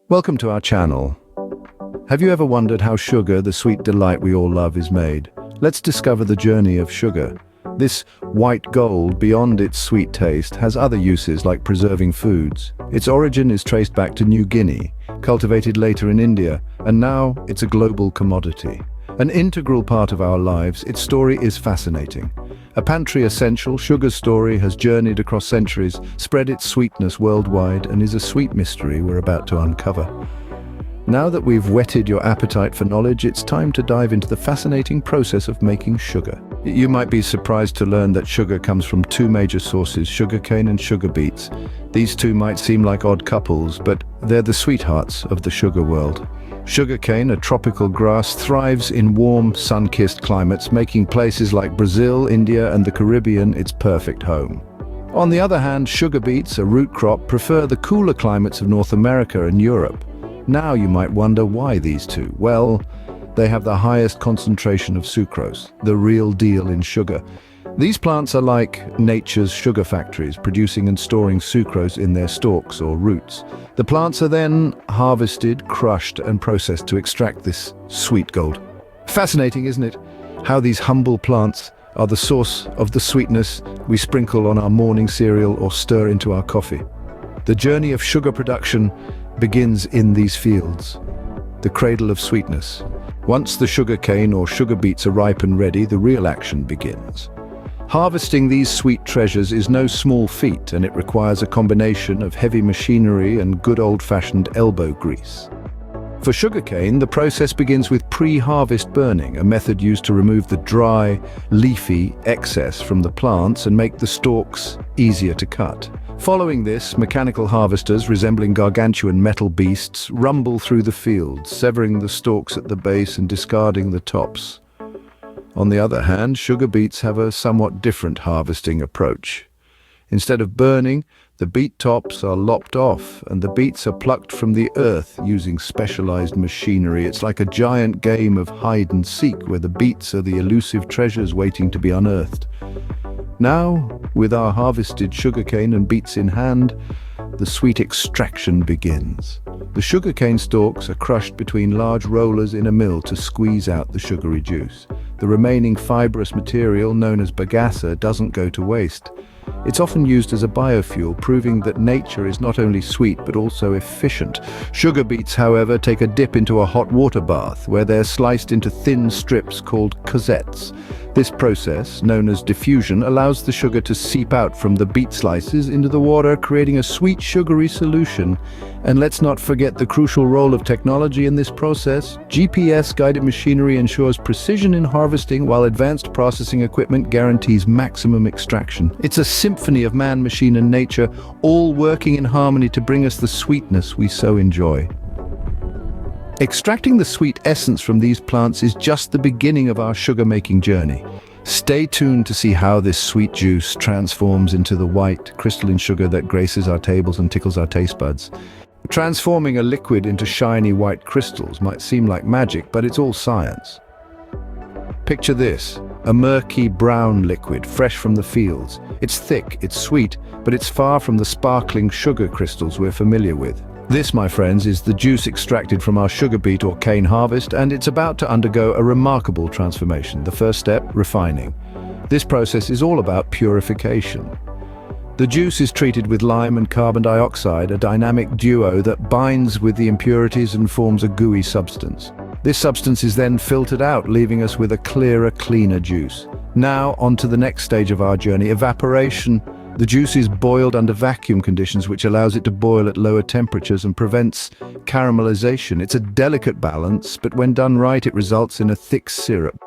Welcome to our channel. Have you ever wondered how sugar, the sweet delight we all love, is made? Let's discover the journey of sugar. This white gold, beyond its sweet taste, has other uses like preserving foods. Its origin is traced back to New Guinea, cultivated later in India, and now it's a global commodity. An integral part of our lives, its story is fascinating. A pantry essential, sugar's story has journeyed across centuries, spread its sweetness worldwide, and is a sweet mystery we're about to uncover. Now that we've whetted your appetite for knowledge, it's time to dive into the fascinating process of making sugar. You might be surprised to learn that sugar comes from two major sources, sugarcane and sugar beets. These two might seem like odd couples, but they're the sweethearts of the sugar world. Sugarcane, a tropical grass, thrives in warm, sun-kissed climates, making places like Brazil, India, and the Caribbean its perfect home. On the other hand, sugar beets, a root crop, prefer the cooler climates of North America and Europe. Now you might wonder why these two. Well, they have the highest concentration of sucrose, the real deal in sugar. These plants are like nature's sugar factories, producing and storing sucrose in their stalks or roots. The plants are then harvested, crushed, and processed to extract this sweet gold. Fascinating, isn't it? How these humble plants are the source of the sweetness we sprinkle on our morning cereal or stir into our coffee. The journey of sugar production begins in these fields, the cradle of sweetness. Once the sugar cane or sugar beets are ripe and ready, the real action begins. Harvesting these sweet treasures is no small feat, and it requires a combination of heavy machinery and good old-fashioned elbow grease. For sugarcane, the process begins with pre-harvest burning, a method used to remove the dry, leafy excess from the plants and make the stalks easier to cut. Following this, mechanical harvesters, resembling gargantuan metal beasts, rumble through the fields, severing the stalks at the base and discarding the tops. On the other hand, sugar beets have a somewhat different harvesting approach. Instead of burning, the beet tops are lopped off and the beets are plucked from the earth using specialized machinery. It's like a giant game of hide and seek where the beets are the elusive treasures waiting to be unearthed. Now, with our harvested sugarcane and beets in hand, the sweet extraction begins. The sugarcane stalks are crushed between large rollers in a mill to squeeze out the sugary juice. The remaining fibrous material, known as bagasse, doesn't go to waste. It's often used as a biofuel, proving that nature is not only sweet but also efficient. Sugar beets, however, take a dip into a hot water bath, where they're sliced into thin strips called Conceptz. This process, known as diffusion, allows the sugar to seep out from the beet slices into the water, creating a sweet sugary solution. And let's not forget the crucial role of technology in this process. GPS-guided machinery ensures precision in harvesting, while advanced processing equipment guarantees maximum extraction. It's a symphony of man, machine, and nature, all working in harmony to bring us the sweetness we so enjoy. Extracting the sweet essence from these plants is just the beginning of our sugar-making journey. Stay tuned to see how this sweet juice transforms into the white, crystalline sugar that graces our tables and tickles our taste buds. Transforming a liquid into shiny white crystals might seem like magic, but it's all science. Picture this, a murky brown liquid, fresh from the fields. It's thick, it's sweet, but it's far from the sparkling sugar crystals we're familiar with. This, my friends, is the juice extracted from our sugar beet or cane harvest, and it's about to undergo a remarkable transformation. The first step, refining. This process is all about purification. The juice is treated with lime and carbon dioxide, a dynamic duo that binds with the impurities and forms a gooey substance. This substance is then filtered out, leaving us with a clearer, cleaner juice. Now, on to the next stage of our journey, evaporation. The juice is boiled under vacuum conditions, which allows it to boil at lower temperatures and prevents caramelization. It's a delicate balance, but when done right, it results in a thick syrup.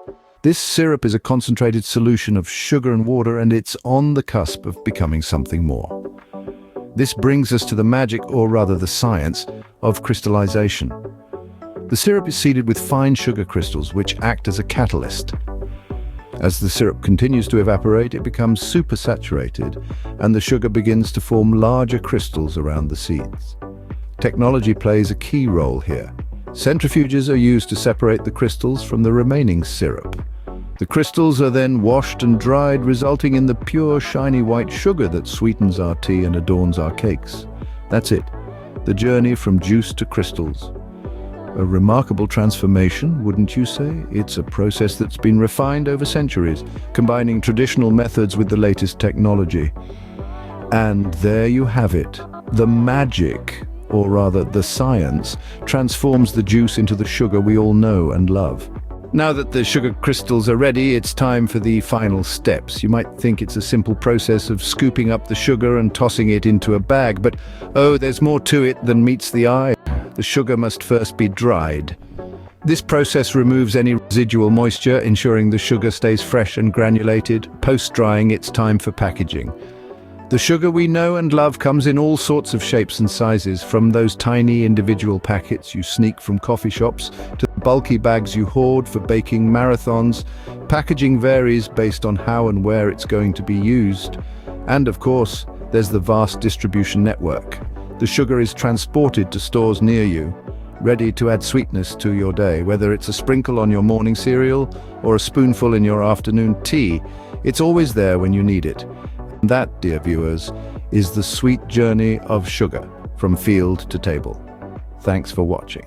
This syrup is a concentrated solution of sugar and water, and it's on the cusp of becoming something more. This brings us to the magic, or rather the science, of crystallization. The syrup is seeded with fine sugar crystals, which act as a catalyst. As the syrup continues to evaporate, it becomes supersaturated, and the sugar begins to form larger crystals around the seeds. Technology plays a key role here. Centrifuges are used to separate the crystals from the remaining syrup. The crystals are then washed and dried, resulting in the pure, shiny white sugar that sweetens our tea and adorns our cakes. That's it. the journey from juice to crystals. A remarkable transformation, wouldn't you say? It's a process that's been refined over centuries, combining traditional methods with the latest technology. And there you have it. The magic, or rather the science, transforms the juice into the sugar we all know and love. Now that the sugar crystals are ready, it's time for the final steps. You might think it's a simple process of scooping up the sugar and tossing it into a bag, but oh, there's more to it than meets the eye. The sugar must first be dried. This process removes any residual moisture, ensuring the sugar stays fresh and granulated. Post-drying, it's time for packaging. The sugar we know and love comes in all sorts of shapes and sizes, from those tiny individual packets you sneak from coffee shops to the bulky bags you hoard for baking marathons. Packaging varies based on how and where it's going to be used. And of course, there's the vast distribution network. The sugar is transported to stores near you, ready to add sweetness to your day. Whether it's a sprinkle on your morning cereal or a spoonful in your afternoon tea, it's always there when you need it. And that, dear viewers, is the sweet journey of sugar from field to table. Thanks for watching.